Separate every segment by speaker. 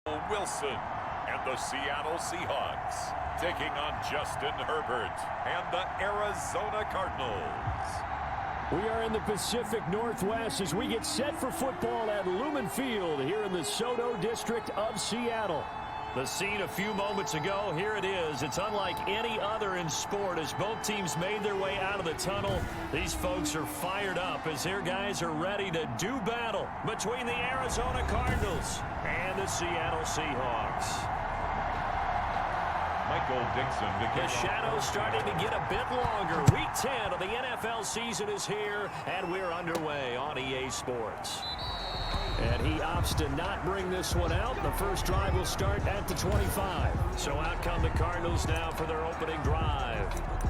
Speaker 1: Wilson and the Seattle Seahawks taking on Justin Herbert and the Arizona Cardinals.
Speaker 2: We are in the Pacific Northwest as we get set for football at Lumen Field here in the Soto District of Seattle. The scene a few moments ago, here it is. It's unlike any other in sport as both teams made their way out of the tunnel. These folks are fired up as their guys are ready to do battle between the Arizona Cardinals and the Seattle Seahawks.
Speaker 1: Michael Dixon.
Speaker 2: The shadow's starting to get a bit longer. Week 10 of the NFL season is here, and we're underway on EA Sports. And he opts to not bring this one out. The first drive will start at the 25. So out come the Cardinals now for their opening drive.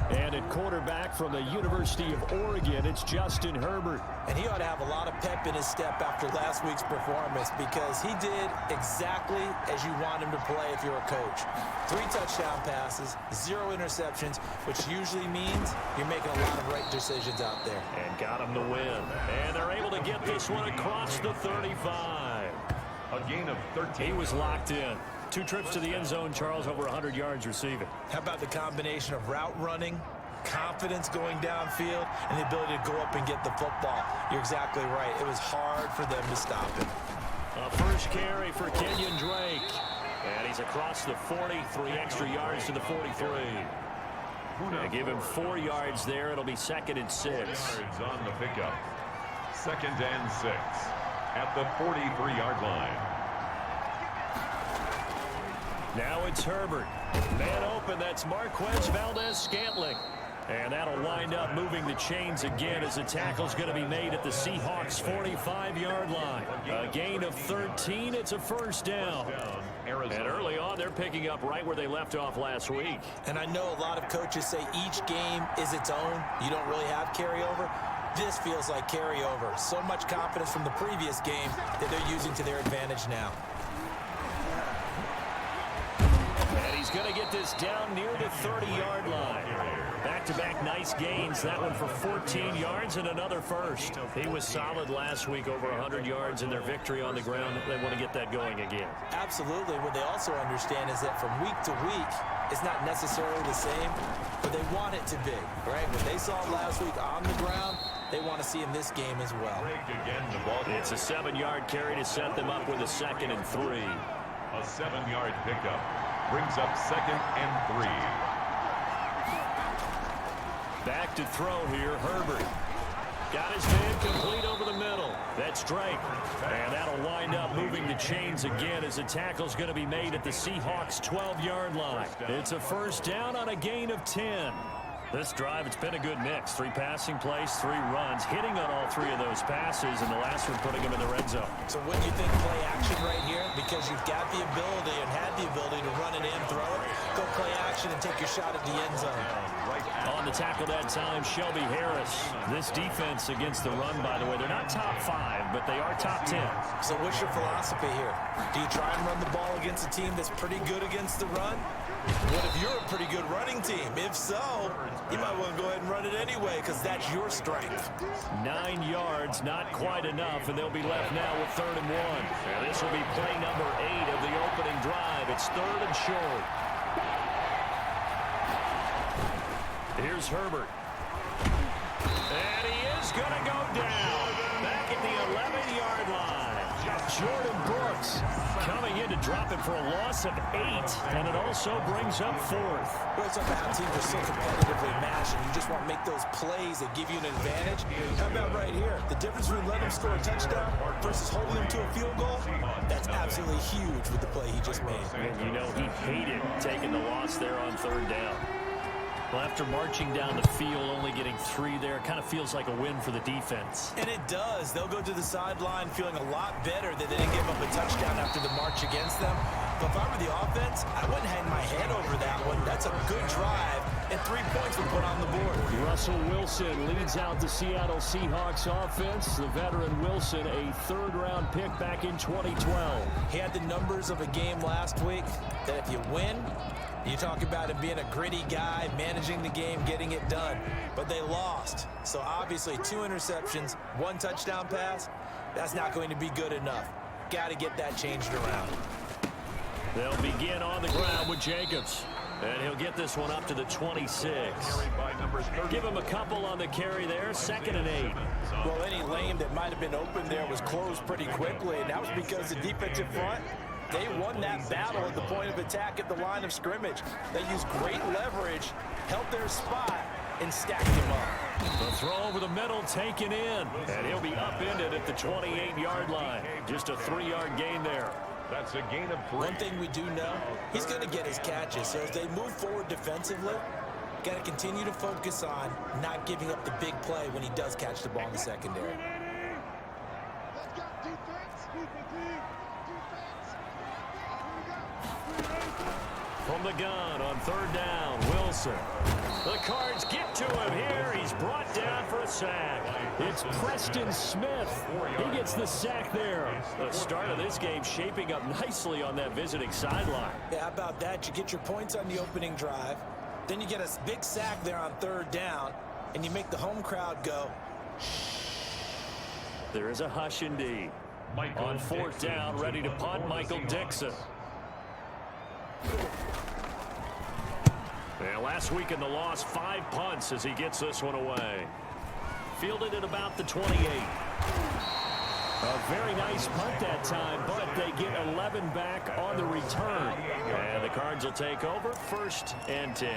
Speaker 2: And at quarterback from the University of Oregon, it's Justin Herbert.
Speaker 3: And he ought to have a lot of pep in his step after last week's performance because he did exactly as you want him to play if you're a coach. 3 touchdown passes, 0 interceptions, which usually means you're making a lot of right decisions out there.
Speaker 2: And got him the win. And they're able to get this one across the 35.
Speaker 1: A gain of 13.
Speaker 2: He was locked in. 2 trips to the end zone, Charles, over 100 yards receiving.
Speaker 3: How about the combination of route running, confidence going downfield, and the ability to go up and get the football? You're exactly right. It was hard for them to stop him.
Speaker 2: A first carry for Kenyon Drake. And he's across the 40, 3 extra yards to the 43. They give him 4 yards there. It'll be 2nd and 6.
Speaker 1: Yards on the pickup. 2nd and 6 at the 43-yard line.
Speaker 2: Now it's Herbert. Man open, that's Marquez Valdez-Scantling. And that'll wind up moving the chains again as the tackle's going to be made at the Seahawks' 45-yard line. A gain of 13, it's a first down. And early on, they're picking up right where they left off last week.
Speaker 3: And I know a lot of coaches say each game is its own. You don't really have carryover. This feels like carryover. So much confidence from the previous game that they're using to their advantage now.
Speaker 2: And he's going to get this down near the 30-yard line. Back-to-back nice gains. That one for 14 yards and another first. He was solid last week, over 100 yards in their victory on the ground. They want to get that going again.
Speaker 3: Absolutely. What they also understand is that from week to week, it's not necessarily the same, but they want it to be, right? What they saw last week on the ground, they want to see in this game as well.
Speaker 2: It's a 7-yard carry to set them up with a 2nd and 3.
Speaker 1: A 7-yard pickup brings up 2nd and 3.
Speaker 2: Back to throw here, Herbert. Got his man complete over the middle. That's Drake. And that'll wind up moving the chains again as the tackle's going to be made at the Seahawks' 12-yard line. It's a first down on a gain of 10. This drive, it's been a good mix. 3 passing plays, 3 runs, hitting on all 3 of those passes, and the last one putting them in the red zone.
Speaker 3: So when you think play action right here, because you've got the ability and had the ability to run it in, throw it, go play action and take your shot at the end zone.
Speaker 2: On the tackle that time, Shelby Harris. This defense against the run, by the way, they're not top 5, but they are top 10.
Speaker 3: So what's your philosophy here? Do you try and run the ball against a team that's pretty good against the run? What if you're a pretty good running team? If so, you might want to go ahead and run it anyway because that's your strength.
Speaker 2: 9 yards, not quite enough, and they'll be left now with 3rd and 1. And this will be play number 8 of the opening drive. It's 3rd and short. Here's Herbert. And he is going to go down. Back at the 11-yard line. Jordan Brooks coming in to drop it for a loss of 8, and it also brings up 4th.
Speaker 3: Well, it's up how teams are so competitively matched, and you just want to make those plays that give you an advantage. How about right here? The difference between letting them score a touchdown versus holding them to a field goal, that's absolutely huge with the play he just made.
Speaker 2: And you know he hated taking the loss there on 3rd down. Well, after marching down the field, only getting 3 there, it kind of feels like a win for the defense.
Speaker 3: And it does. They'll go to the sideline feeling a lot better that they didn't give up a touchdown after the march against them. But if I were the offense, I wouldn't hang my head over that one. That's a good drive, and 3 points would put on the board.
Speaker 2: Russell Wilson leads out the Seattle Seahawks offense. The veteran Wilson, a 3rd-round pick back in 2012.
Speaker 3: He had the numbers of a game last week that if you win, you talk about him being a gritty guy, managing the game, getting it done. But they lost. So obviously 2 interceptions, 1 touchdown pass, that's not going to be good enough. Got to get that changed around.
Speaker 2: They'll begin on the ground with Jacobs. And he'll get this one up to the 26. Give him a couple on the carry there. 2nd and 8.
Speaker 3: Well, any lane that might have been open there was closed pretty quickly, and that was because the defensive front, they won that battle at the point of attack at the line of scrimmage. They used great leverage, held their spot, and stacked him up.
Speaker 2: The throw over the middle taken in, and he'll be upended at the 28-yard line. Just a 3-yard gain there.
Speaker 1: That's a gain of 3.
Speaker 3: One thing we do know, he's going to get his catches. So as they move forward defensively, got to continue to focus on not giving up the big play when he does catch the ball in the secondary.
Speaker 2: From the gun on 3rd down, Wilson. The Cards get to him here. He's brought down for a sack. It's Preston Smith. He gets the sack there. The start of this game shaping up nicely on that visiting sideline.
Speaker 3: Yeah, how about that? You get your points on the opening drive. Then you get a big sack there on 3rd down. And you make the home crowd go.
Speaker 2: There is a hush indeed. On 4th down, ready to punt, Michael Dixon. And last week in the loss, 5 punts as he gets this one away. Fielded at about the 28. A very nice punt that time, but they get 11 back on the return. And the Cards will take over 1st and 10.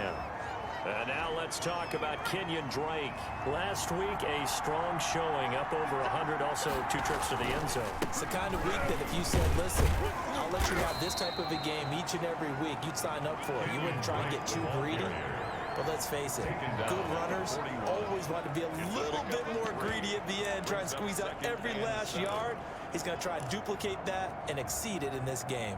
Speaker 2: And now let's talk about Kenyon Drake. Last week, a strong showing, up over 100, also 2 trips to the end zone.
Speaker 3: It's the kind of week that if you said, listen, I'll let you have this type of a game each and every week, you'd sign up for it. You wouldn't try and get too greedy. But let's face it, good runners always want to be a little bit more greedy at the end, try and squeeze out every last yard. He's going to try and duplicate that and exceed it in this game.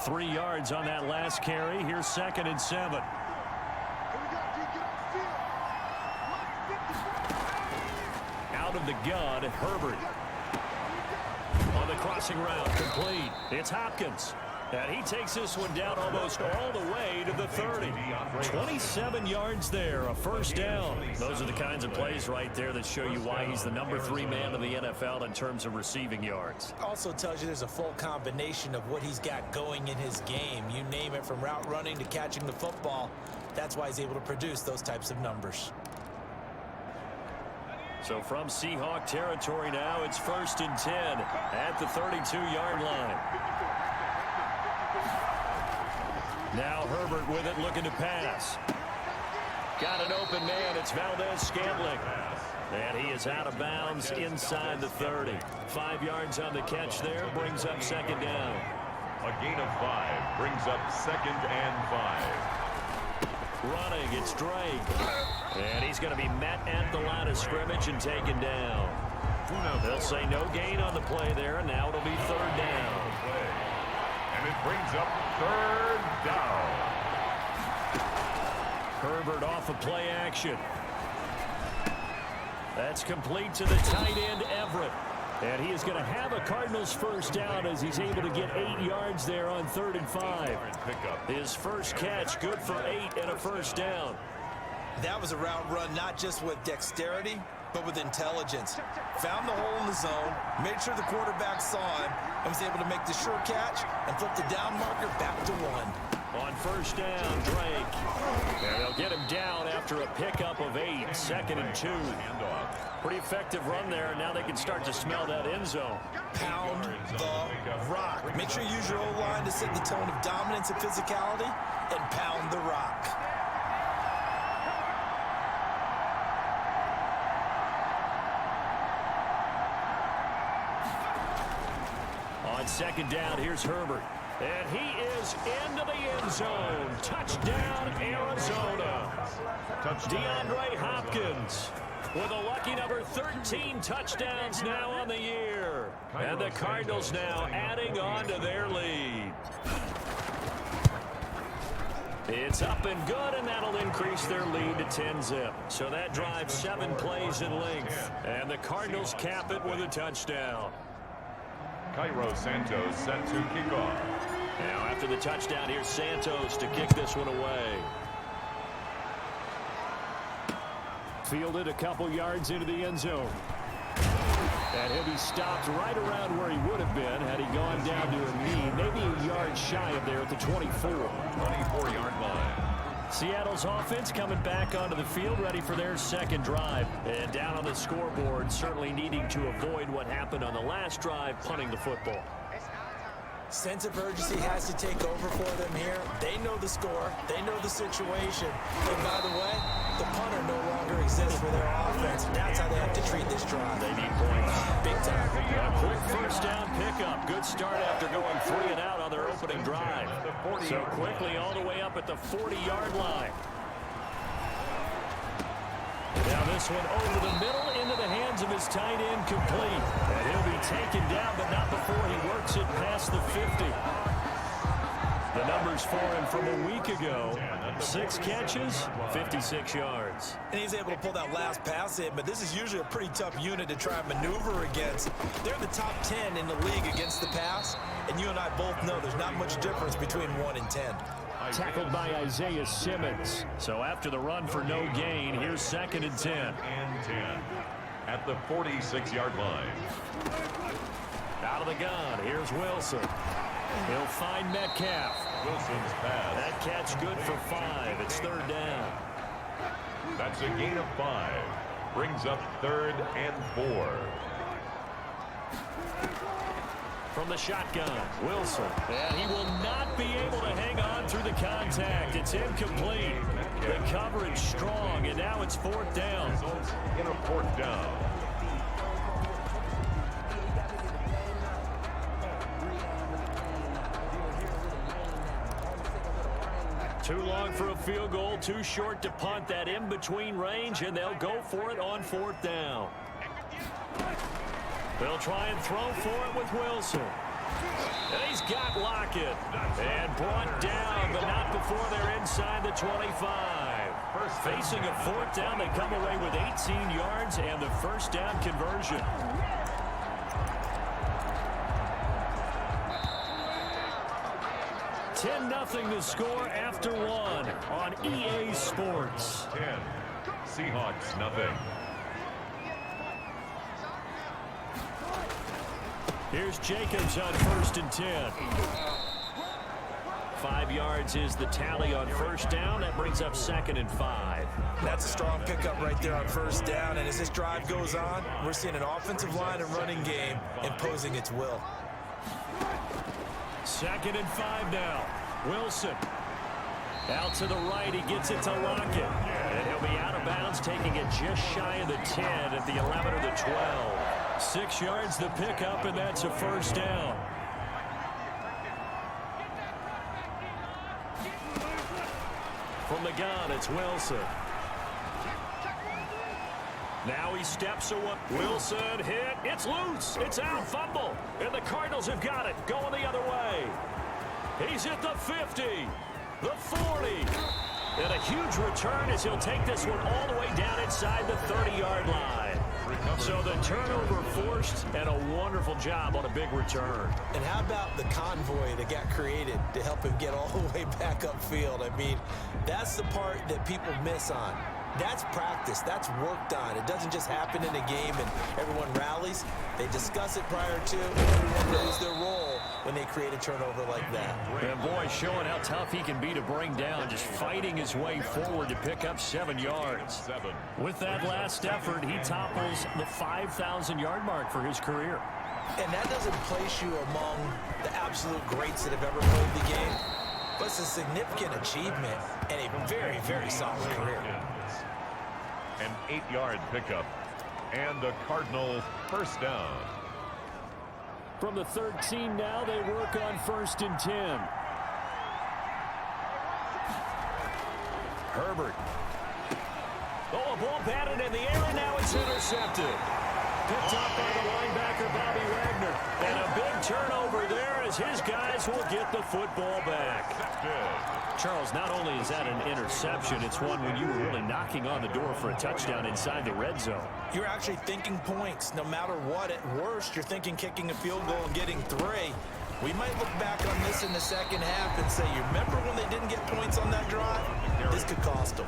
Speaker 2: 3 yards on that last carry. Here's 2nd and 7. Out of the gun, Herbert. On the crossing route, complete. It's Hopkins. And he takes this one down almost all the way to the 30. 27 yards there, a 1st down. Those are the kinds of plays right there that show you why he's the number 3 man of the NFL in terms of receiving yards.
Speaker 3: Also tells you there's a full combination of what he's got going in his game. You name it, from route running to catching the football. That's why he's able to produce those types of numbers.
Speaker 2: So from Seahawk territory now, it's 1st and 10 at the 32-yard line. Now Herbert with it, looking to pass. Got an open man. It's Valdez-Scantling. And he is out of bounds inside the 30. 5 yards on the catch there, brings up 2nd down.
Speaker 1: A gain of 5 brings up 2nd and 5.
Speaker 2: Running, it's Drake. And he's going to be met at the line of scrimmage and taken down. They'll say no gain on the play there, and now it'll be 3rd down.
Speaker 1: And it brings up 3rd down.
Speaker 2: Herbert off of play action. That's complete to the tight end, Everett. And he is going to have a Cardinals 1st down as he's able to get 8 yards there on 3rd and 5. His first catch, good for 8 and a 1st down.
Speaker 3: That was a route run not just with dexterity, but with intelligence. Found the hole in the zone, made sure the quarterback saw him, and was able to make the sure catch and flip the down marker back to 1.
Speaker 2: On 1st down, Drake. And they'll get him down after a pickup of 8. 2nd and 2. Pretty effective run there. Now they can start to smell that end zone.
Speaker 3: Pound the rock. Make sure you use your O-line to set the tone of dominance and physicality, and pound the rock.
Speaker 2: On 2nd down, here's Herbert. And he is into the end zone. Touchdown, Arizona. DeAndre Hopkins with a lucky number 13 touchdowns now on the year. And the Cardinals now adding on to their lead. It's up and good, and that'll increase their lead to 10-zip. So that drives 7 plays in length. And the Cardinals cap it with a touchdown.
Speaker 1: Cairo Santos set to kick off.
Speaker 2: Now after the touchdown, here's Santos to kick this one away. Fielded a couple yards into the end zone. And he'll be stopped right around where he would have been had he gone down to a knee, maybe a yard shy of there at the 24.
Speaker 1: 24-yard line.
Speaker 2: Seattle's offense coming back onto the field, ready for their second drive. And down on the scoreboard, certainly needing to avoid what happened on the last drive, punting the football.
Speaker 3: Sense of urgency has to take over for them here. They know the score. They know the situation. And by the way, the punter no longer exists for their offense. That's how they have to treat this drive.
Speaker 2: They need points.
Speaker 3: Big time.
Speaker 2: A quick first down pickup. Good start after going 3 and out on their opening drive. So quickly all the way up at the 40-yard line. Now this one over the middle into the hands of his tight end, complete. And he'll be taken down, but not before he works it past the 50. The numbers for him from a week ago: 6 catches, 56 yards.
Speaker 3: And he's able to pull that last pass in, but this is usually a pretty tough unit to try and maneuver against. They're in the top 10 in the league against the pass, and you and I both know there's not much difference between 1 and 10.
Speaker 2: Tackled by Isaiah Simmons. So after the run for no gain, here's 2nd and 10.
Speaker 1: And 10 at the 46-yard line.
Speaker 2: Out of the gun, here's Wilson. He'll find Metcalf.
Speaker 1: Wilson's pass.
Speaker 2: That catch good for 5. It's 3rd down.
Speaker 1: That's a gain of 5. Brings up 3rd and 4.
Speaker 2: From the shotgun, Wilson. And he will not be able to hang on through the contact. It's incomplete. The coverage strong, and now it's 4th down.
Speaker 1: Results in a 4th down.
Speaker 2: Too long for a field goal, too short to punt. That in-between range, and they'll go for it on 4th down. They'll try and throw for it with Wilson. And he's got Lockett. And brought down, but not before they're inside the 25. Facing a 4th down, they come away with 18 yards and the 1st down conversion. $10-0 the score after 1 on EA Sports.
Speaker 1: 10. Seahawks, nothing.
Speaker 2: Here's Jacobs on 1st and 10. 5 yards is the tally on 1st down. That brings up 2nd and 5.
Speaker 3: That's a strong pickup right there on 1st down. And as this drive goes on, we're seeing an offensive line and running game imposing its will.
Speaker 2: 2nd and 5 now. Wilson. Out to the right. He gets it to Lockett. And he'll be out of bounds, taking it just shy of the 10 at the 11 or the 12. 6 yards the pickup, and that's a 1st down. From the gun, it's Wilson. Now he steps away. Wilson hit. It's loose. It's out. Fumble. And the Cardinals have got it. Going the other way. He's at the 50. The 40. And a huge return as he'll take this one all the way down inside the 30-yard line. So the turnover forced, and a wonderful job on a big return.
Speaker 3: And how about the convoy that got created to help him get all the way back upfield? I mean, that's the part that people miss on. That's practice. That's worked on. It doesn't just happen in a game and everyone rallies. They discuss it prior to, and everyone knows their role when they create a turnover like that.
Speaker 2: And boy, showing how tough he can be to bring down, just fighting his way forward to pick up 7 yards. With that last effort, he topples the 5,000-yard mark for his career.
Speaker 3: And that doesn't place you among the absolute greats that have ever played the game, but it's a significant achievement and a very, very solid career.
Speaker 1: An 8-yard pickup and a Cardinal 1st down.
Speaker 2: From the 13 now, they work on 1st and 10. Herbert. Oh, a ball batted in the air, and now it's intercepted. Picked up by the linebacker, Bobby Wagner. And a big turnover there as his guys will get the football back. Charles, not only is that an interception, it's one when you were really knocking on the door for a touchdown inside the red zone.
Speaker 3: You're actually thinking points. No matter what, at worst, you're thinking kicking a field goal and getting 3. We might look back on this in the second half and say, you remember when they didn't get points on that drive? This could cost them.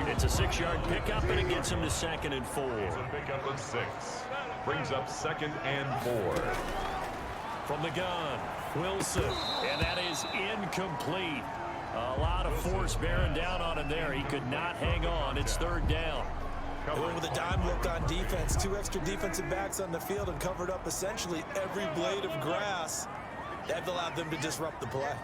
Speaker 2: It's a 6-yard pickup, and it gets them to 2nd and 4.
Speaker 1: It's a pickup of 6. Brings up 2nd and 4.
Speaker 2: From the gun, Wilson, and that is incomplete. A lot of force bearing down on him there. He could not hang on. It's 3rd down.
Speaker 3: They went with a dime look on defense. 2 extra defensive backs on the field and covered up essentially every blade of grass. That allowed them to disrupt the play.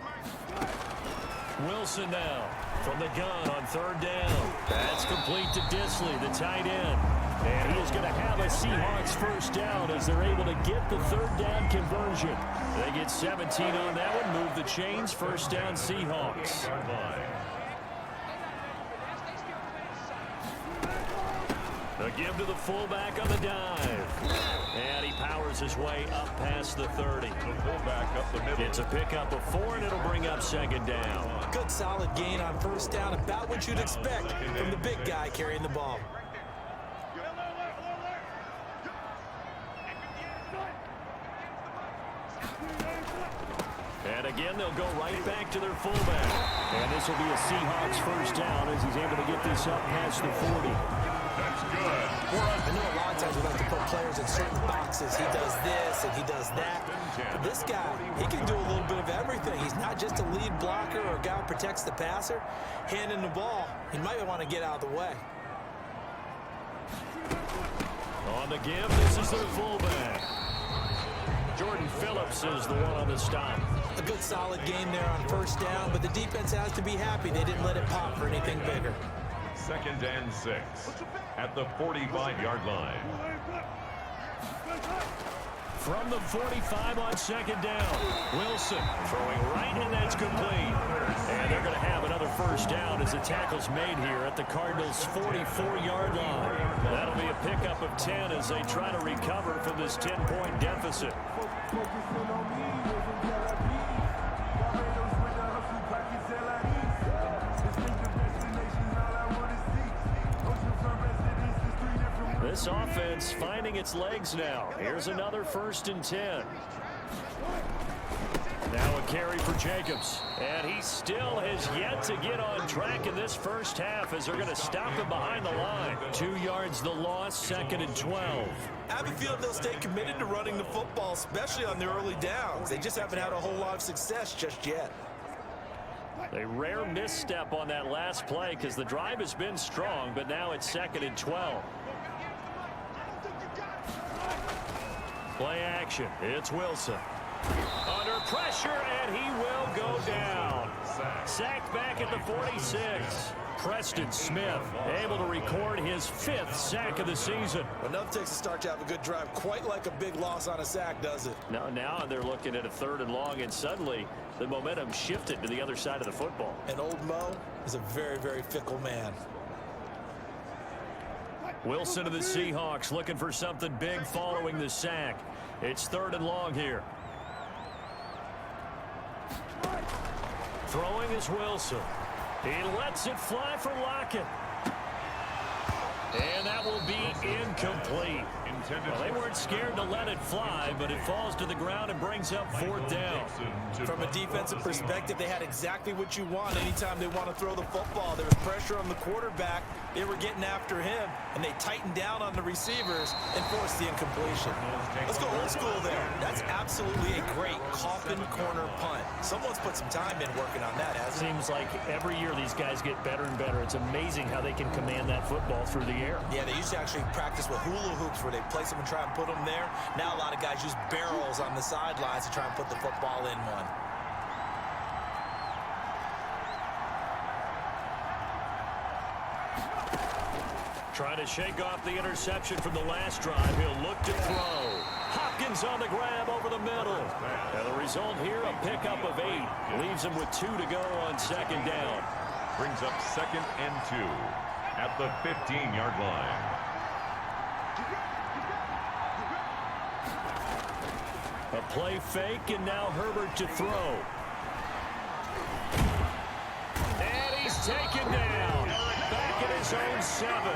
Speaker 2: Wilson now from the gun on 3rd down. That's complete to Disley, the tight end. And he is going to have a Seahawks 1st down as they're able to get the 3rd down conversion. They get 17 on that one, move the chains, 1st down Seahawks. A give to the fullback on the dive. And he powers his way up past the 30.
Speaker 1: The fullback up the middle.
Speaker 2: It's a pickup of 4, and it'll bring up 2nd down.
Speaker 3: Good solid gain on 1st down, about what you'd expect from the big guy carrying the ball.
Speaker 2: And again, they'll go right back to their fullback. And this will be a Seahawks 1st down as he's able to get this up past the 40.
Speaker 1: That's good.
Speaker 3: I know a lot of times we like to put players in certain boxes. He does this and he does that. But this guy, he can do a little bit of everything. He's not just a lead blocker or a guy who protects the passer. Handing the ball, he might want to get out of the way.
Speaker 2: On the give, this is their fullback. Jordan Phillips is the one on the stop.
Speaker 3: A good solid gain there on 1st down, but the defense has to be happy they didn't let it pop for anything bigger.
Speaker 1: 2nd and 6 at the 45-yard line.
Speaker 2: From the 45 on 2nd down. Wilson throwing right, and that's complete. And they're going to have another 1st down as the tackle's made here at the Cardinals' 44-yard line. That'll be a pickup of 10 as they try to recover from this 10-point deficit. This offense finding its legs now. Here's another 1st and 10. Now a carry for Jacobs. And he still has yet to get on track in this 1st half as they're going to stop him behind the line. 2 yards the loss, 2nd and 12.
Speaker 3: I have a feeling they'll stay committed to running the football, especially on the early downs. They just haven't had a whole lot of success just yet.
Speaker 2: A rare misstep on that last play because the drive has been strong, but now it's 2nd and 12. Play action. It's Wilson. Under pressure, and he will go down. Sacked back at the 46. Preston Smith able to record his 5th sack of the season.
Speaker 3: Enough takes a start to have a good drive, quite like a big loss on a sack, does it?
Speaker 2: Now they're looking at a 3rd and long, and suddenly the momentum shifted to the other side of the football.
Speaker 3: And old Mo is a very, very fickle man.
Speaker 2: Wilson of the Seahawks looking for something big following the sack. It's 3rd and long here. Throwing is Wilson. He lets it fly for Lockett. And that will be incomplete. Well, they weren't scared to let it fly, but it falls to the ground and brings up 4th down.
Speaker 3: From a defensive perspective, they had exactly what you want anytime they want to throw the football. There was pressure on the quarterback. They were getting after him, and they tightened down on the receivers and forced the incompletion. Let's go old school there. That's absolutely a great coffin corner punt. Someone's put some time in working on that, hasn't it?
Speaker 2: Seems like every year these guys get better and better. It's amazing how they can command that football through the air.
Speaker 3: Yeah, they used to actually practice with hula hoops where they place them and try and put them there. Now a lot of guys use barrels on the sidelines to try and put the football in one.
Speaker 2: Trying to shake off the interception from the last drive. He'll look to throw. Hopkins on the grab over the middle. And the result here, a pickup of 8. Leaves him with 2 to go on 2nd down.
Speaker 1: Brings up 2nd and 2 at the 15-yard line.
Speaker 2: A play fake, and now Herbert to throw. And he's taken down. Back at his own 7.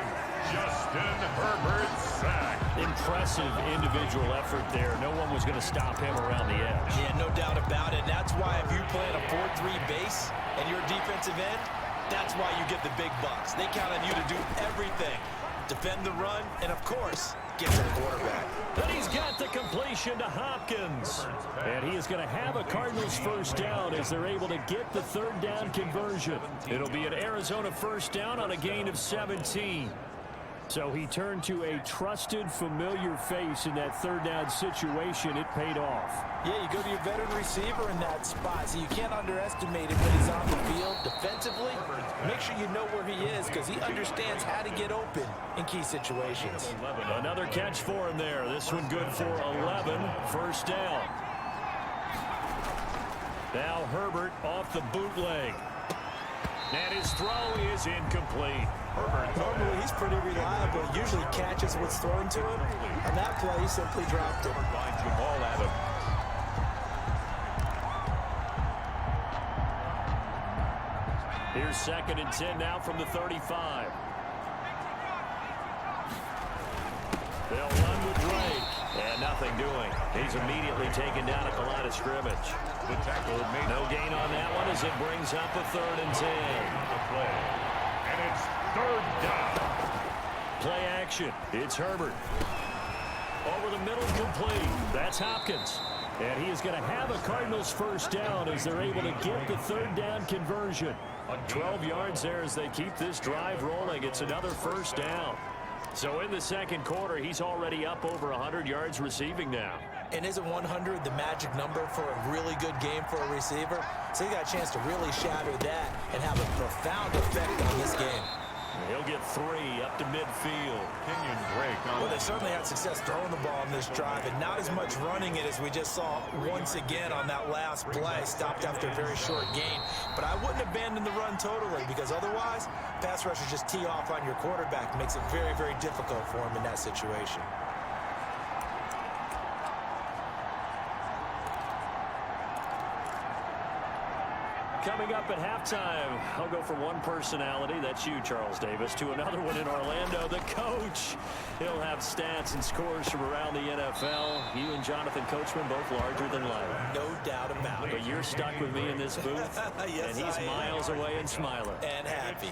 Speaker 1: Justin Herbert sack.
Speaker 2: Impressive individual effort there. No one was going to stop him around the edge.
Speaker 3: Yeah, no doubt about it. That's why if you're playing a 4-3 base and you're a defensive end, that's why you get the big bucks. They count on you to do everything. Defend the run, and of course, get to the quarterback.
Speaker 2: Then he's got the completion to Hopkins. And he is going to have a Cardinals first down as they're able to get the third down conversion. It'll be an Arizona first down on a gain of 17. So he turned to a trusted, familiar face in that third down situation. It paid off.
Speaker 3: Yeah, you go to your veteran receiver in that spot, so you can't underestimate him when he's on the field. Defensively, make sure you know where he is because he understands how to get open in key situations.
Speaker 2: Another catch for him there. This one good for 11. First down. Now Herbert off the bootleg. And his throw is incomplete.
Speaker 3: Normally, he's pretty reliable. Usually catches what's thrown to him. On that play, he simply dropped it.
Speaker 2: Here's 2nd and 10 now from the 35. They'll run with Drake. And nothing doing. He's immediately taken down at the line of scrimmage.
Speaker 1: The tackle made
Speaker 2: No gain on that one as it brings up a 3rd and 10.
Speaker 1: And it's 3rd down.
Speaker 2: Play action. It's Herbert. Over the middle, complete. That's Hopkins. And he is going to have a Cardinals first down as they're able to get the third down conversion. 12 yards there as they keep this drive rolling. It's another first down. So in the second quarter, he's already up over 100 yards receiving now.
Speaker 3: And isn't 100 the magic number for a really good game for a receiver? So he got a chance to really shatter that and have a profound effect on this game.
Speaker 2: He'll get 3 up to midfield.
Speaker 1: Kenyon Drake.
Speaker 3: Well, they certainly had success throwing the ball in this drive, and not as much running it as we just saw once again on that last play. Stopped after a very short gain. But I wouldn't abandon the run totally because otherwise, pass rushers just tee off on your quarterback. Makes it very, very difficult for him in that situation.
Speaker 2: Coming up at halftime, I'll go from one personality, that's you, Charles Davis, to another one in Orlando, the coach. He'll have stats and scores from around the NFL. You and Jonathan Coachman both larger than life.
Speaker 3: No doubt about it.
Speaker 2: But you're stuck with me in this booth,
Speaker 3: Yes,
Speaker 2: and he's miles away and smiling.
Speaker 3: And happy.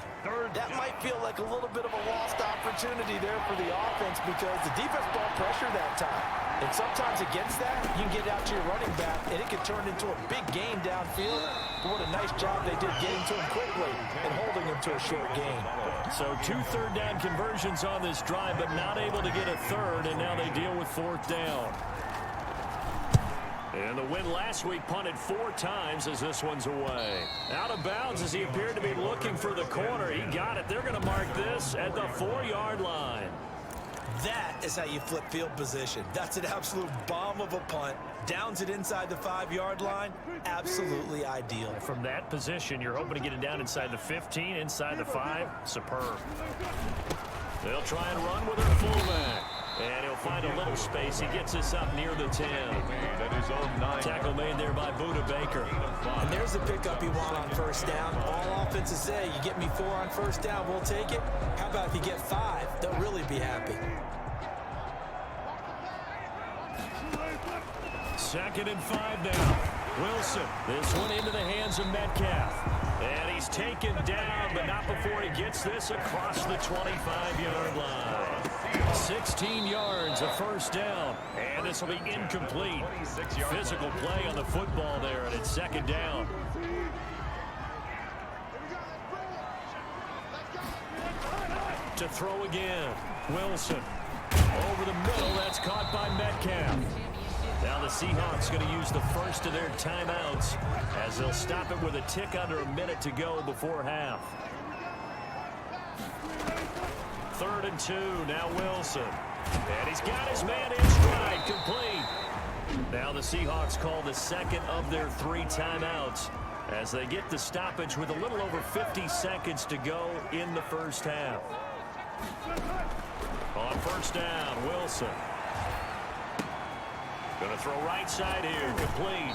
Speaker 3: That might feel like a little bit of a lost opportunity there for the offense because the defense brought pressure that time. And sometimes against that, you can get out to your running back, and it can turn into a big gain downfield. But what a nice job they did getting to him quickly and holding him to a short gain.
Speaker 2: So 2 third-down conversions on this drive, but not able to get a third, and now they deal with 4th down. And the win last week punted 4 times as this one's away. Out of bounds as he appeared to be looking for the corner. He got it. They're going to mark this at the 4-yard line.
Speaker 3: That is how you flip field position. That's an absolute bomb of a punt. Downs it inside the 5-yard line. Absolutely ideal.
Speaker 2: From that position, you're hoping to get it down inside the 15, inside the 5. Superb. They'll try and run with their fullback. And he'll find a little space. He gets this up near the 10. Tackle made there by Buda Baker.
Speaker 3: And there's the pickup you want on first down. All offenses say, you get me 4 on first down, we'll take it. How about if you get 5? They'll really be happy.
Speaker 2: 2nd and 5 now. Wilson. This one into the hands of Metcalf. And he's taken down, but not before he gets this across the 25-yard line. 16 yards, a first down. And this will be incomplete. Physical play on the football there, and it's 2nd down. To throw again. Wilson. Over the middle, that's caught by Metcalf. Now the Seahawks going to use the first of their timeouts as they'll stop it with a tick under a minute to go before half. 3rd and 2, now Wilson. And he's got his man in stride, complete. Now the Seahawks call the 2nd of their 3 timeouts as they get the stoppage with a little over 50 seconds to go in the first half. On first down, Wilson. Going to throw right side here, complete.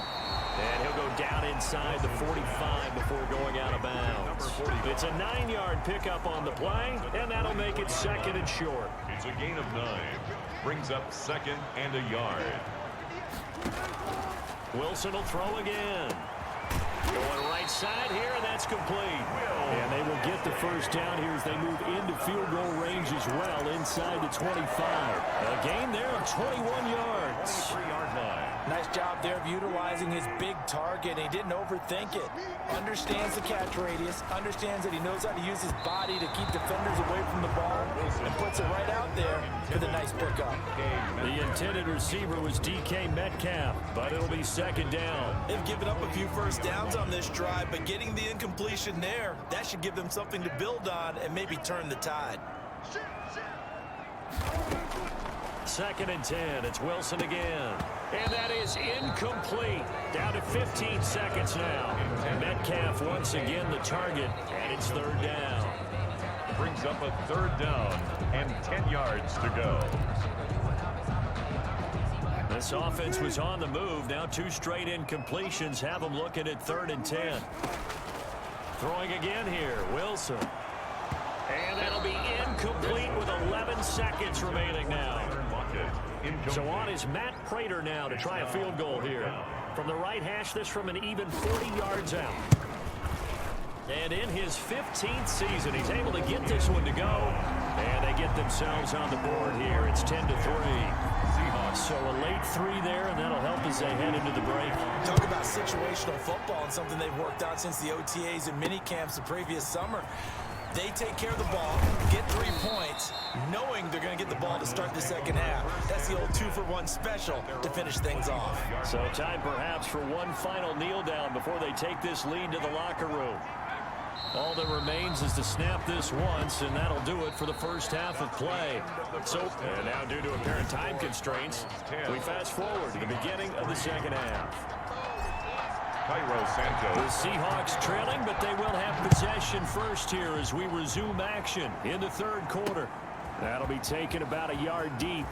Speaker 2: And he'll go down inside the 45 before going out of bounds. It's a 9-yard pickup on the play, and that'll make it 2nd and short.
Speaker 1: It's a gain of 9. Brings up 2nd and a yard.
Speaker 2: Wilson will throw again. Going right side here, and that's complete. And they will get the first down here as they move into field goal range as well inside the 25. A gain there of 21 yards.
Speaker 1: 23-yard line.
Speaker 3: Nice job there of utilizing his big target. He didn't overthink it. Understands the catch radius. Understands that he knows how to use his body to keep defenders away from the ball. And puts it right out there for the nice pickup.
Speaker 2: The intended receiver was DK Metcalf, but it'll be second down.
Speaker 3: They've given up a few first downs on this drive, but getting the incompletion there, that should give them something to build on and maybe turn the tide.
Speaker 2: Second and 10. It's Wilson again. And that is incomplete. Down to 15 seconds now. Metcalf once again the target, and it's third down.
Speaker 1: Brings up a third down and 10 yards to go.
Speaker 2: This offense was on the move. Now two straight incompletions have them looking at third and 10. Throwing again here, Wilson. And that'll be incomplete with 11 seconds remaining now. So on is Matt Prater now to try a field goal here. From the right hash, this from an even 40 yards out. And in his 15th season, he's able to get this one to go. And they get themselves on the board here. It's 10-3. Seahawks. So a late 3 there, and that'll help as they head into the break.
Speaker 3: Talk about situational football and something they've worked out since the OTAs and mini camps the previous summer. They take care of the ball, get 3 points, knowing they're going to get the ball to start the second half. That's the old 2-for-1 special to finish things off.
Speaker 2: So time perhaps for one final kneel down before they take this lead to the locker room. All that remains is to snap this once, and that'll do it for the first half of play. So, and now due to apparent time constraints, we fast forward to the beginning of the second half. The Seahawks trailing, but they will have possession first here as we resume action in the third quarter. That'll be taken about a yard deep.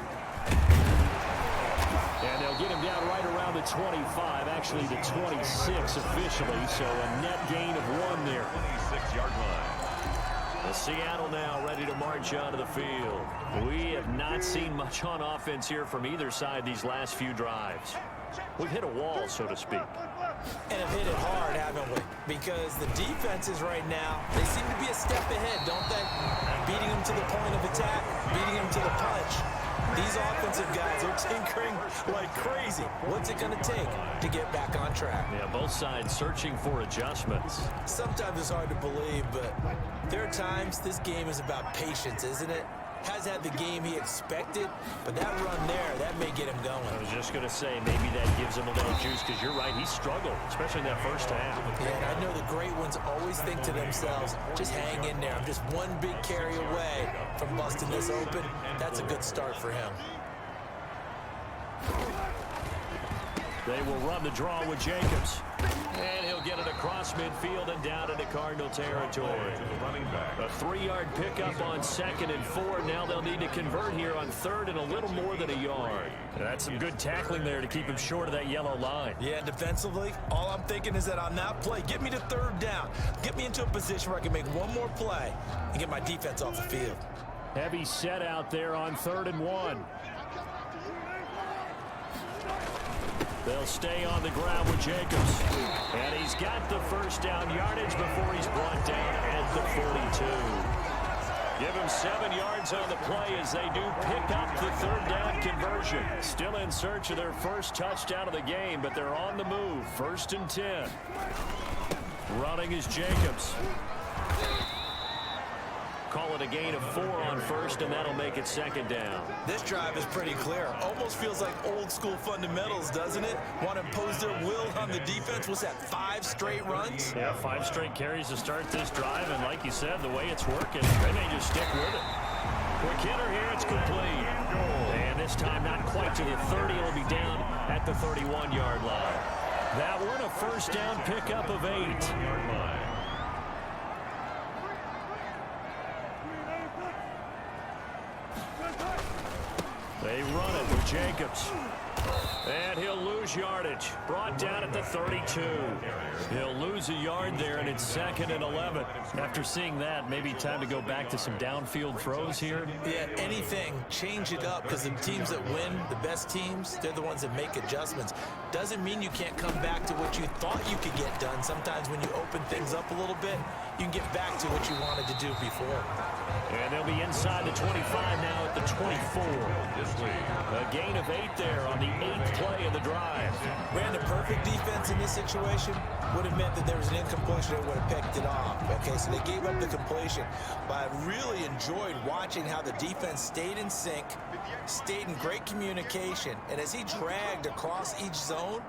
Speaker 2: And they'll get him down right around the 25, actually the 26 officially, so a net gain of 1 there.
Speaker 1: 26-yard line.
Speaker 2: The Seattle now ready to march onto the field. We have not seen much on offense here from either side these last few drives. We've hit a wall, so to speak.
Speaker 3: And have hit it hard, haven't we? Because the defenses right now, they seem to be a step ahead, don't they? Beating them to the point of attack, beating them to the punch. These offensive guys are tinkering like crazy. What's it going to take to get back on track?
Speaker 2: Yeah, both sides searching for adjustments.
Speaker 3: Sometimes it's hard to believe, but there are times this game is about patience, isn't it? Has had the game he expected, but that run there, that may get him going.
Speaker 2: I was just going to say, maybe that gives him a little juice, because you're right, he struggled, especially in that first half.
Speaker 3: Yeah, and I know the great ones always think to themselves, just hang in there. I'm just one big carry away from busting this open. That's a good start for him.
Speaker 2: They will run the draw with Jacobs. And he'll get it across midfield and down into Cardinal territory.
Speaker 1: Running back.
Speaker 2: A 3-yard pickup on 2nd and 4. Now they'll need to convert here on 3rd and a little more than a yard. That's some good tackling there to keep him short of that yellow line.
Speaker 3: Yeah, defensively, all I'm thinking is that on that play, get me to 3rd down. Get me into a position where I can make one more play and get my defense off the field.
Speaker 2: Heavy set out there on 3rd and 1. They'll stay on the ground with Jacobs. And he's got the first down yardage before he's brought down at the 42. Give him 7 yards on the play as they do pick up the 3rd down conversion. Still in search of their first touchdown of the game, but they're on the move. 1st and 10. Running is Jacobs. Call it a gain of 4 on 1st, and that'll make it 2nd down.
Speaker 3: This drive is pretty clear. Almost feels like old school fundamentals, doesn't it? Want to impose their will on the defense. What's that, 5 straight runs?
Speaker 2: Yeah, 5 straight carries to start this drive, and like you said, the way it's working, they may just stick with it. Quick hitter here, it's complete. And this time not quite to the 30. It'll be down at the 31-yard line. That one, a first down pickup of 8. They run it with Jacobs. And he'll lose yardage. Brought down at the 32. He'll lose a yard there, and it's 2nd and 11. After seeing that, maybe time to go back to some downfield throws here.
Speaker 3: Yeah, anything. Change it up, because the teams that win, the best teams, they're the ones that make adjustments. Doesn't mean you can't come back to what you thought you could get done. Sometimes when you open things up a little bit, you can get back to what you wanted to do before.
Speaker 2: And they'll be inside the 25 now at the 24. A gain of 8 there on the 8th play of the drive.
Speaker 3: Ran the perfect defense in this situation. Would have meant that there was an incompletion that would have picked it off. Okay, so they gave up the completion. But I really enjoyed watching how the defense stayed in sync, stayed in great communication. And as he dragged across each zone,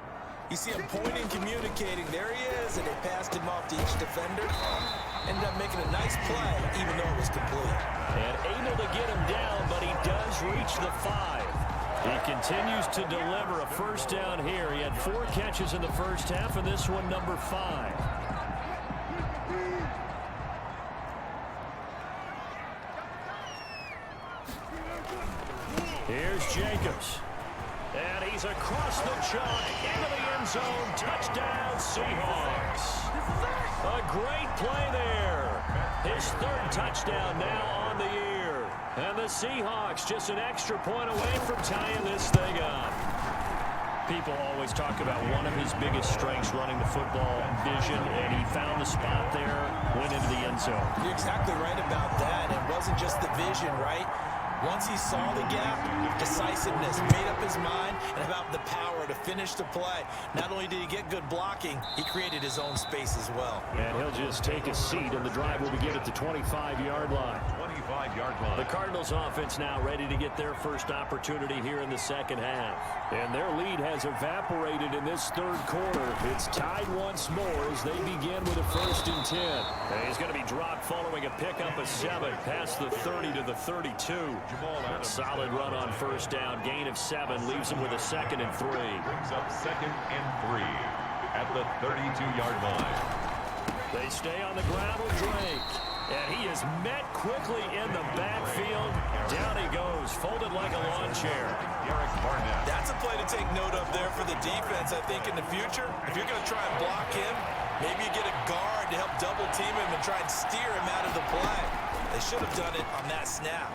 Speaker 3: you see him pointing, communicating. There he is, and they passed him off to each defender. Ended up making a nice play, even though it was complete.
Speaker 2: And able to get him down, but he does reach the 5. He continues to deliver a first down here. He had 4 catches in the first half, and this one number 5. Here's Jacobs. And he's across the chalk into the end zone. Touchdown, Seahawks. A great play there. His 3rd touchdown now on the year. And the Seahawks just an extra point away from tying this thing up. People always talk about one of his biggest strengths running the football, vision, and he found the spot there, went into the end zone.
Speaker 3: You're exactly right about that. It wasn't just the vision, right? Once he saw the gap, decisiveness, made up his mind, and about the power to finish the play. Not only did he get good blocking, he created his own space as well.
Speaker 2: And he'll just take a seat, and the drive will begin at the 25-yard line.
Speaker 1: 25-yard line.
Speaker 2: The Cardinals offense now ready to get their first opportunity here in the second half. And their lead has evaporated in this 3rd quarter. It's tied once more as they begin with a 1st and 10. And he's going to be dropped following a pickup of 7 past the 30 to the 32. A solid run on first down. Gain of 7 leaves him with a 2nd and 3.
Speaker 1: Brings up 2nd and 3 at the 32-yard line.
Speaker 2: They stay on the ground with Drake. And he is met quickly in the backfield. Down he goes, folded like a lawn chair.
Speaker 3: That's a play to take note of there for the defense, I think, in the future. If you're going to try and block him, maybe you get a guard to help double team him and try and steer him out of the play. They should have done it on that snap.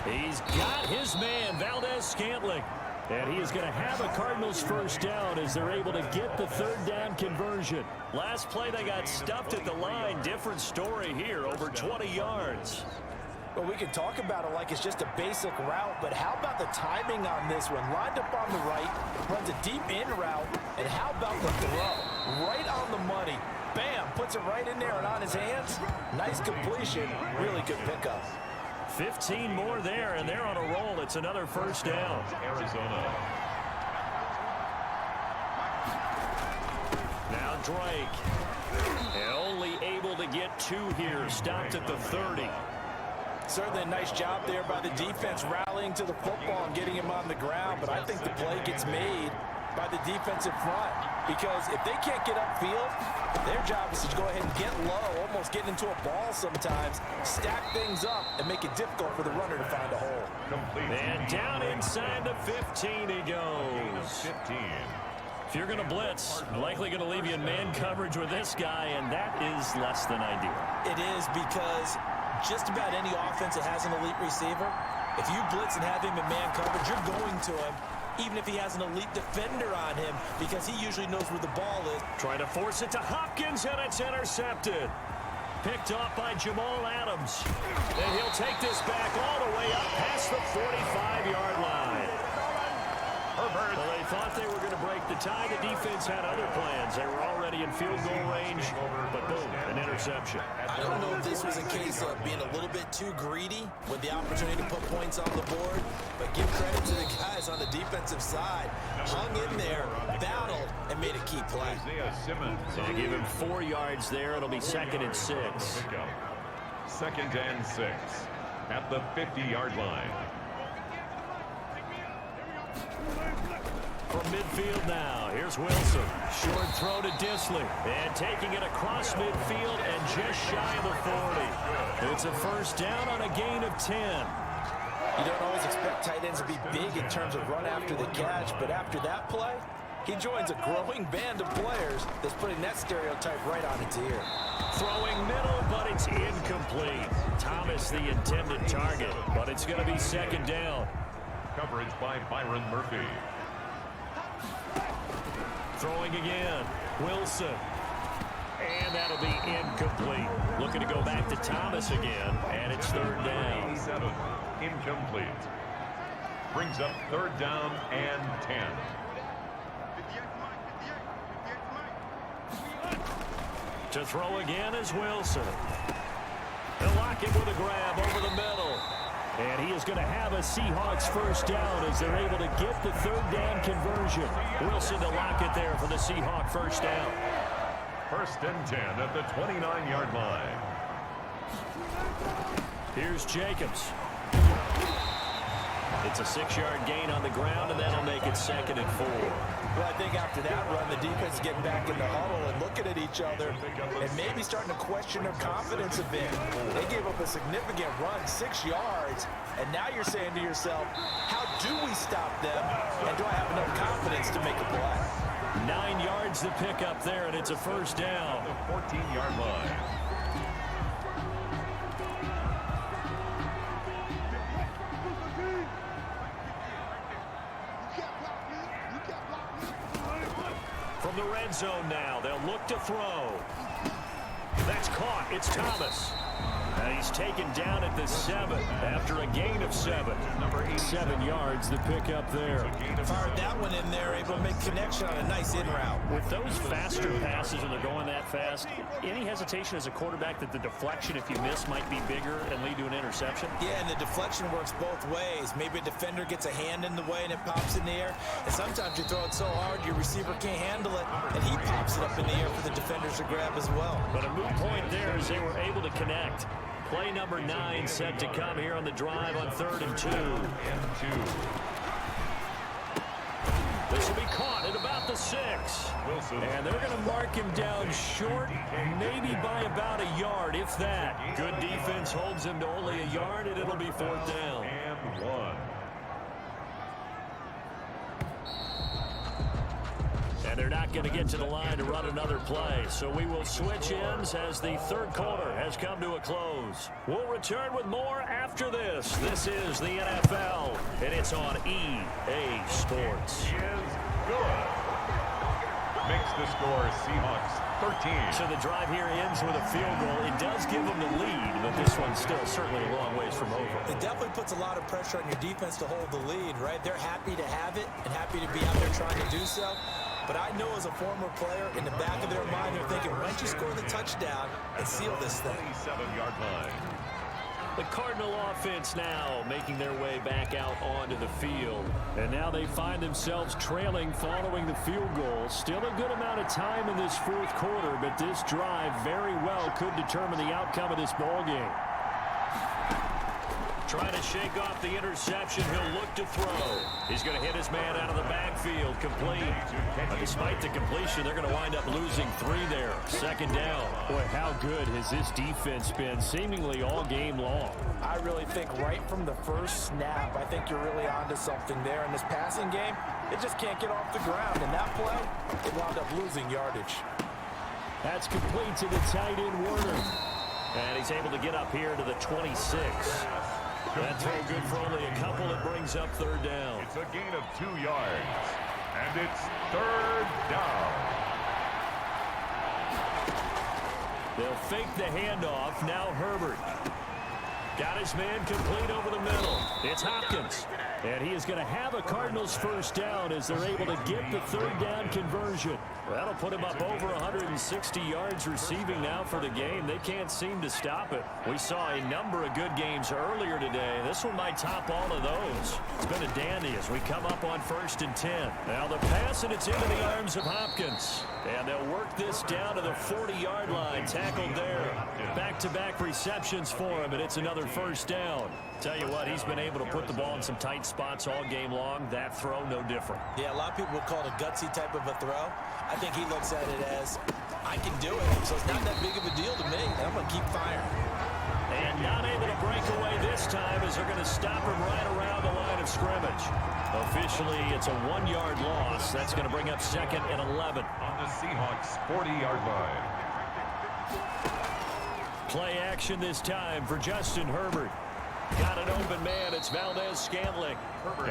Speaker 2: He's got his man, Valdez-Scantling. And he is going to have a Cardinals first down as they're able to get the 3rd down conversion. Last play, they got stuffed at the line. Different story here, over 20 yards.
Speaker 4: Well, we can talk about it like it's just a basic route, but how about the timing on this one? Lined up on the right, runs a deep in route, and how about the throw? Right on the money. Bam, puts it right in there and on his hands. Nice completion, really good pickup.
Speaker 2: 15 more there, and they're on a roll. It's another first down.
Speaker 1: Arizona.
Speaker 2: Now Drake. Only able to get 2 here. Stopped at the 30.
Speaker 4: Certainly a nice job there by the defense rallying to the football and getting him on the ground, but I think the play gets made by the defensive front, because if they can't get upfield, their job is to go ahead and get low, almost get into a ball sometimes, stack things up, and make it difficult for the runner to find a hole.
Speaker 2: And down inside the 15 he goes.
Speaker 1: 15.
Speaker 2: If you're going to blitz, likely going to leave you in man coverage with this guy, and that is less than ideal.
Speaker 3: It is, because just about any offense that has an elite receiver, if you blitz and have him in man coverage, you're going to him, even if he has an elite defender on him, because he usually knows where the ball is.
Speaker 2: Trying to force it to Hopkins, and it's intercepted. Picked off by Jamal Adams. And he'll take this back all the way up past the 45-yard line. Herbert. Well, they thought they were going to break the tie. The defense had other plans. They were already in field goal range, but boom, an interception.
Speaker 3: I don't know if this was a case of being a little bit too greedy with the opportunity to put points on the board, but give credit to the guys on the defensive side. Hung in there, battled, and made a key play.
Speaker 2: So they give him 4 yards there. It'll be 2nd and 6.
Speaker 1: 2nd and 6 at the 50-yard line.
Speaker 2: From midfield now, here's Wilson. Short throw to Disley. And taking it across midfield and just shy of the 40. It's a first down on a gain of 10.
Speaker 3: You don't always expect tight ends to be big in terms of run after the catch, but after that play, he joins a growing band of players that's putting that stereotype right on its ear.
Speaker 2: Throwing middle, but it's incomplete. Thomas the intended target, but it's going to be second down.
Speaker 1: Coverage by Byron Murphy.
Speaker 2: Throwing again. Wilson. And that'll be incomplete. Looking to go back to Thomas again, and it's third down.
Speaker 1: 7, incomplete. Brings up third down and 10.
Speaker 2: To throw again is Wilson. They'll lock it with a grab over the middle. And he is going to have a Seahawks first down as they're able to get the third down conversion. Wilson to lock it there for the Seahawk first down.
Speaker 1: First and 10 at the 29-yard line.
Speaker 2: Here's Jacobs. It's a 6-yard gain on the ground, and that'll make it second and 4.
Speaker 3: Well, I think after that run, the defense is getting back in the huddle and looking at each other and maybe starting to question their confidence a bit. They gave up a significant run, 6 yards, and now you're saying to yourself, how do we stop them, and do I have enough confidence to make a play?
Speaker 2: 9 yards to pick up there, and it's a first down.
Speaker 1: The 14-yard line.
Speaker 2: From the red zone now, they'll look to throw. That's caught. It's Thomas. And he's taken down at the 7 after a gain of 7. 7 yards to pick up there.
Speaker 3: Fired that one in there, able to make connection on a nice in route.
Speaker 2: With those faster passes when they're going that fast, any hesitation as a quarterback that the deflection, if you miss, might be bigger and lead to an interception?
Speaker 3: Yeah, and the deflection works both ways. Maybe a defender gets a hand in the way and it pops in the air. And sometimes you throw it so hard your receiver can't handle it, and he pops it up in the air for the defenders to grab as well.
Speaker 2: But a moot point there is they were able to connect. Play number 9 set to come here on the drive on 3rd and 2. This will be caught at about the 6.
Speaker 1: Wilson.
Speaker 2: And they're going to mark him down short, maybe by about a yard, if that. Good defense holds him to only a yard, and it'll be 4th down.
Speaker 1: And 1.
Speaker 2: And they're not going to get to the line to run another play. So we will switch ends as the third quarter has come to a close. We'll return with more after this. This is the NFL, and it's on EA Sports.
Speaker 1: Is good. Makes the score Seahawks 13.
Speaker 2: So the drive here ends with a field goal. It does give them the lead, but this one's still certainly a long ways from over.
Speaker 3: It definitely puts a lot of pressure on your defense to hold the lead, right? They're happy to have it and happy to be out there trying to do so. But I know as a former player, in the back of their mind, they're thinking, why don't you score the touchdown and seal this thing?
Speaker 1: 27-yard line.
Speaker 2: The Cardinal offense now making their way back out onto the field. And now they find themselves trailing following the field goal. Still a good amount of time in this fourth quarter, but this drive very well could determine the outcome of this ballgame. Trying to shake off the interception. He'll look to throw. He's going to hit his man out of the backfield. Complete. But despite the completion, they're going to wind up losing 3 there. Second down. Boy, how good has this defense been seemingly all game long?
Speaker 3: I really think right from the first snap, I think you're really onto something there. In this passing game, it just can't get off the ground. And that play, it wound up losing yardage.
Speaker 2: That's complete to the tight end, Warner. And he's able to get up here to the 26. That throw good for only a couple. It brings up third down.
Speaker 1: It's a gain of 2 yards. And it's third down.
Speaker 2: They'll fake the handoff. Now Herbert. Got his man complete over the middle. It's Hopkins. And he is going to have a Cardinals first down as they're able to get the third down conversion. That'll put him up over 160 yards receiving now for the game. They can't seem to stop it. We saw a number of good games earlier today. This one might top all of those. It's been a dandy as we come up on 1st and 10. Now the pass, and it's into the arms of Hopkins. And they'll work this down to the 40-yard line. Tackled there. Back-to-back receptions for him, and it's another first down. Tell you what, he's been able to put the ball in some tight spots all game long. That throw, no different.
Speaker 3: Yeah, a lot of people would call it a gutsy type of a throw. I think he looks at it as, I can do it, so it's not that big of a deal to me, and I'm going to keep firing.
Speaker 2: And not able to break away this time as they're going to stop him right around the line of scrimmage. Officially, it's a 1-yard loss. That's going to bring up 2nd and 11.
Speaker 1: On the Seahawks' 40-yard line.
Speaker 2: Play action this time for Justin Herbert. Got an open man. It's Valdez-Scantling.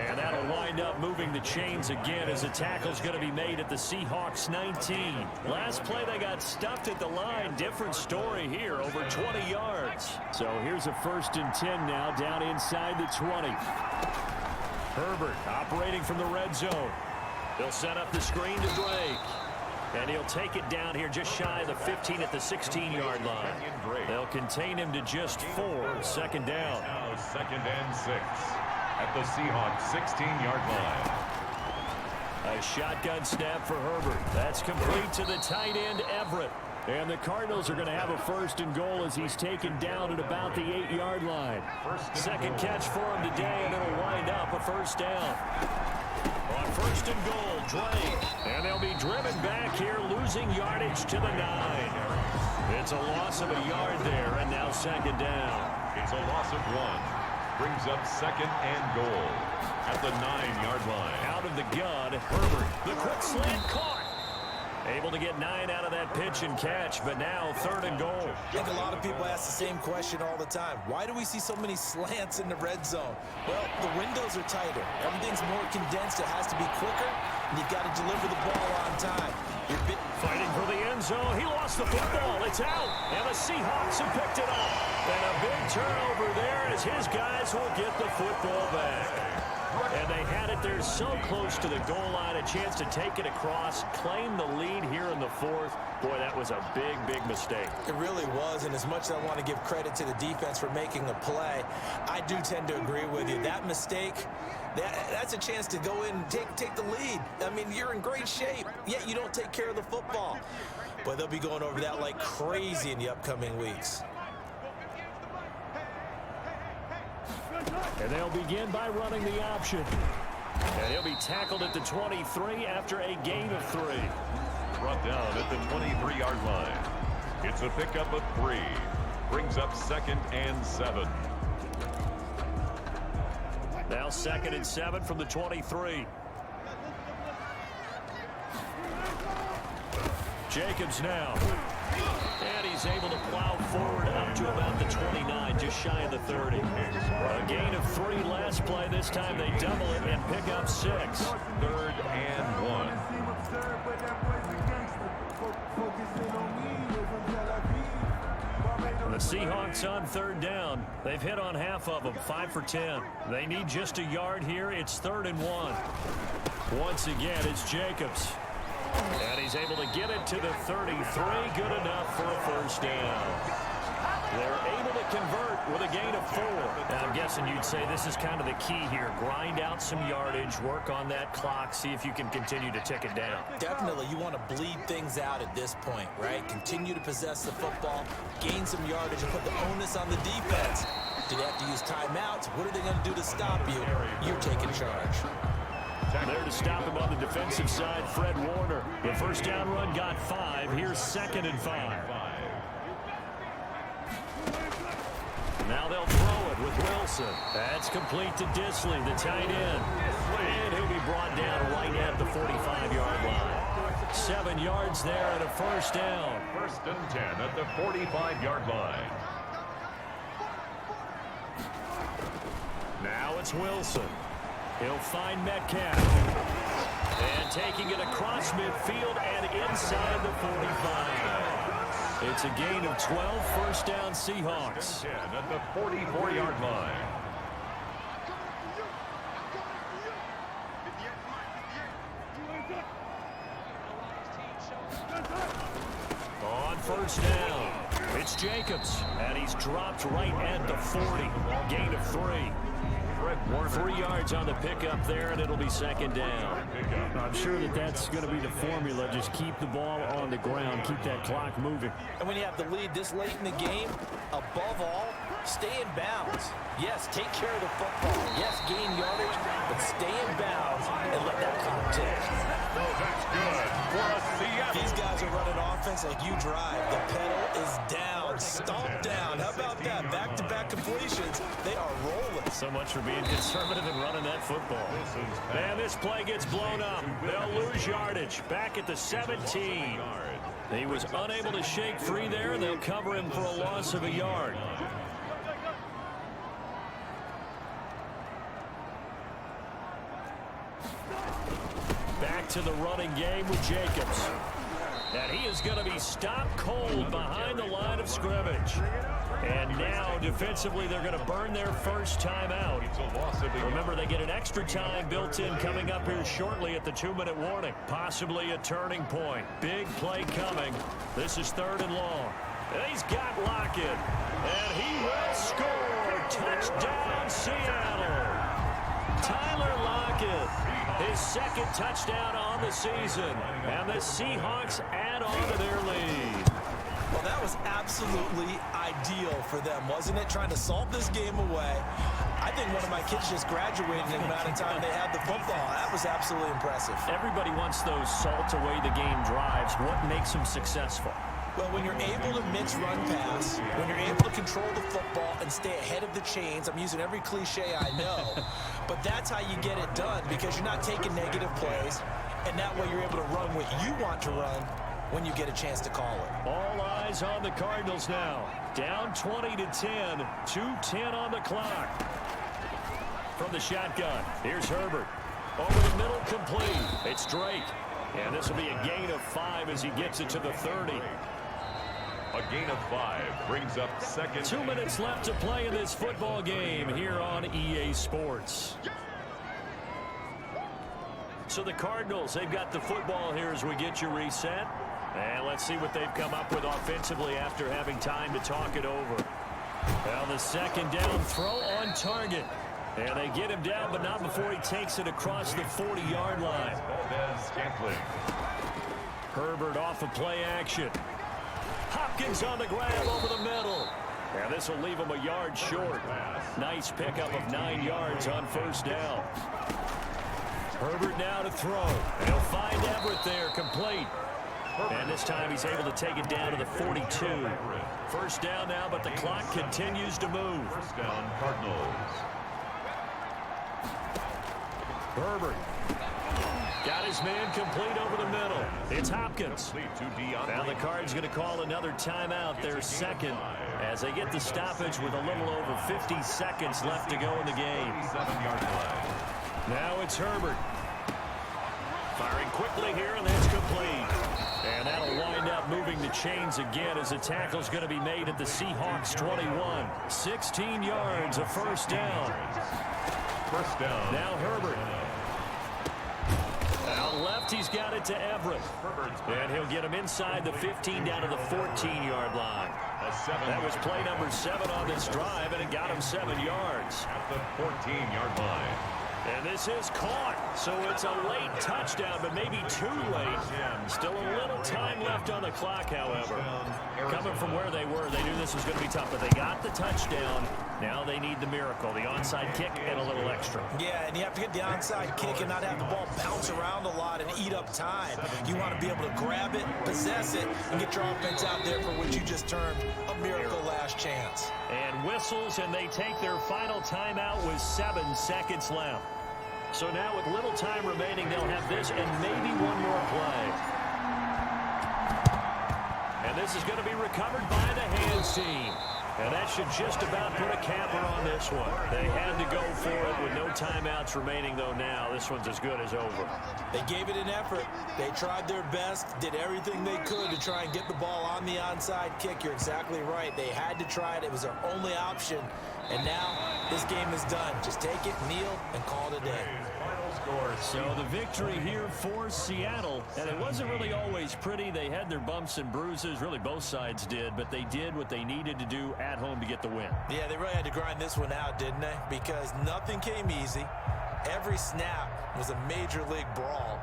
Speaker 2: And that'll wind up moving the chains again as a tackle's going to be made at the Seahawks 19. Last play they got stuffed at the line. Different story here, over 20 yards. So here's a 1st and 10 now down inside the 20. Herbert operating from the red zone. They'll set up the screen to Drake. And he'll take it down here just shy of the 15 at the 16-yard line. They'll contain him to just 4. 2nd down.
Speaker 1: Now 2nd and 6 at the Seahawks 16-yard line.
Speaker 2: A shotgun snap for Herbert. That's complete to the tight end, Everett. And the Cardinals are going to have a 1st and goal as he's taken down at about the 8-yard line. 2nd catch for him today, and it'll wind up a 1st down. On 1st and goal, Drake. And they'll be driven back here, losing yardage to the 9. It's a loss of a yard there, and now 2nd down.
Speaker 1: It's a loss of 1. Brings up 2nd and goal at the 9-yard line.
Speaker 2: Out of the gun, Herbert. The quick slant caught. Able to get 9 out of that pitch and catch, but now 3rd and goal.
Speaker 3: I think a lot of people ask the same question all the time. Why do we see so many slants in the red zone? Well, the windows are tighter. Everything's more condensed. It has to be quicker, and you've got to deliver the ball on time.
Speaker 2: Fighting for the end zone. He lost the football. It's out, and the Seahawks have picked it up. And a big turnover there as his guys will get the football back. And they had it there so close to the goal line, a chance to take it across, claim the lead here in the 4th. Boy, that was a big, big mistake.
Speaker 3: It really was, and as much as I want to give credit to the defense for making a play, I do tend to agree with you. That mistake, that's a chance to go in and take the lead. I mean, you're in great shape, yet you don't take care of the football. But they'll be going over that like crazy in the upcoming weeks.
Speaker 2: And they'll begin by running the option. And he'll be tackled at the 23 after a gain of 3.
Speaker 1: Brought down at the 23-yard line. It's a pickup of 3. Brings up 2nd and 7.
Speaker 2: Now 2nd and 7 from the 23. Jacobs now. And he's able to plow forward up to about the 29, just shy of the 30. A gain of 3 last play. This time they double it and pick up 6.
Speaker 1: 3rd and 1.
Speaker 2: The Seahawks on 3rd down. They've hit on half of them, 5 for 10. They need just a yard here. It's 3rd and 1. Once again, it's Jacobs. And he's able to get it to the 33. Good enough for a 1st down. They're able to convert with a gain of 4. Now, I'm guessing you'd say this is kind of the key here. Grind out some yardage, work on that clock, see if you can continue to tick it down.
Speaker 3: Definitely, you want to bleed things out at this point, right? Continue to possess the football, gain some yardage, and put the onus on the defense. Do they have to use timeouts? What are they going to do to stop you? You're taking charge.
Speaker 2: There to stop him on the defensive side, Fred Warner. The 1st down run got 5. Here's 2nd and 5. Now they'll throw it with Wilson. That's complete to Disley, the tight end. And he'll be brought down right at the 45-yard line. 7 yards there and a 1st down.
Speaker 1: 1st and 10 at the 45-yard line.
Speaker 2: Now it's Wilson. He'll find Metcalf. And taking it across midfield and inside the 45. It's a gain of 12, 1st down Seahawks.
Speaker 1: At the 44-yard line.
Speaker 2: On 1st down, it's Jacobs. And he's dropped right at the 40. Gain of 3. 3 yards on the pickup there, and it'll be 2nd down. I'm sure that's going to be the formula. Just keep the ball on the ground. Keep that clock moving.
Speaker 3: And when you have the lead this late in the game, above all, stay in bounds. Yes, take care of the football. Yes, gain yardage, but stay in bounds and let that clock tick.
Speaker 1: Oh, that's good for a Seattle
Speaker 3: These guys are running offense like you drive. The pedal is down, stomped down. How about that? Back-to-back completions. They are rolling.
Speaker 2: So much for being conservative and running that football. And this play gets blown up. They'll lose yardage. Back at the 17. He was unable to shake free there, and they'll cover him for a loss of a yard. Back to the running game with Jacobs. And he is going to be stopped cold behind the line of scrimmage. And now, defensively, they're going to burn their first timeout. Remember, they get an extra time built in coming up here shortly at the 2-minute warning. Possibly a turning point. Big play coming. This is 3rd and long. And he's got Lockett. And he will score. Touchdown, Seattle. Tyler Lockett, his 2nd touchdown on the season. And the Seahawks add on to their lead.
Speaker 3: Well, that was absolutely ideal for them, wasn't it? Trying to salt this game away. I think one of my kids just graduated in the amount of time they had the football. That was absolutely impressive.
Speaker 2: Everybody wants those salt away the game drives. What makes them successful?
Speaker 3: Well, when you're able to mix run pass, when you're able to control the football and stay ahead of the chains, I'm using every cliche I know, but that's how you get it done because you're not taking negative plays, and that way you're able to run what you want to run when you get a chance to call it.
Speaker 2: All eyes on the Cardinals now. Down 20-10, 2:10 on the clock. From the shotgun, here's Herbert. Over the middle, complete. It's Drake. And this will be a gain of 5 as he gets it to the 30.
Speaker 1: A gain of 5 brings up 2nd.
Speaker 2: 2 minutes left to play in this football game here on EA Sports. So the Cardinals, they've got the football here as we get you reset. And let's see what they've come up with offensively after having time to talk it over. Well, the 2nd down throw on target. And they get him down, but not before he takes it across the 40-yard line. Herbert off of play action. Hopkins on the grab over the middle. And this will leave him a yard short. Nice pickup of 9 yards on 1st down. Herbert now to throw. And he'll find Everett there, complete. And this time he's able to take it down to the 42. 1st down now, but the clock continues to move.
Speaker 1: 1st down, Cardinals.
Speaker 2: Herbert got his man complete over the middle. It's Hopkins. Now the Cards going to call another timeout, their 2nd, as they get the stoppage with a little over 50 seconds left to go in the game. Now it's Herbert. Firing quickly here, and that's complete. And that'll wind up moving the chains again as the tackle's going to be made at the Seahawks 21. 16 yards, a 1st down.
Speaker 1: 1st down.
Speaker 2: Now Herbert. Out left, he's got it to Everett. And he'll get him inside the 15 down to the 14-yard line. That was play number 7 on this drive, and it got him 7 yards.
Speaker 1: At the 14-yard line.
Speaker 2: And this is caught. So it's a late touchdown, but maybe too late. Still a little time left on the clock, however. Coming from where they were, they knew this was going to be tough, but they got the touchdown. Now they need the miracle, the onside kick and a little extra.
Speaker 3: Yeah, and you have to get the onside kick and not have the ball bounce around a lot and eat up time. You want to be able to grab it, possess it, and get your offense out there for what you just termed a miracle last chance.
Speaker 2: And whistles, and they take their final timeout with 7 seconds left. So now with little time remaining, they'll have this and maybe one more play. And this is going to be recovered by the hands team. And that should just about put a capper on this one. They had to go for it with no timeouts remaining, though now. This one's as good as over.
Speaker 3: They gave it an effort. They tried their best, did everything they could to try and get the ball on the onside kick. You're exactly right. They had to try it. It was their only option. And now this game is done. Just take it, kneel, and call it a day.
Speaker 2: So the victory here for Seattle, and it wasn't really always pretty. They had their bumps and bruises, really both sides did, but they did what they needed to do at home to get the win.
Speaker 3: Yeah, they really had to grind this one out, didn't they? Because nothing came easy. Every snap was a major league brawl.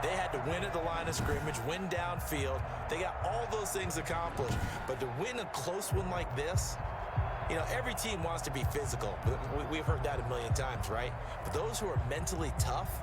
Speaker 3: They had to win at the line of scrimmage, win downfield. They got all those things accomplished, but to win a close one like this, you know, every team wants to be physical. We've heard that a million times, right? But those who are mentally tough,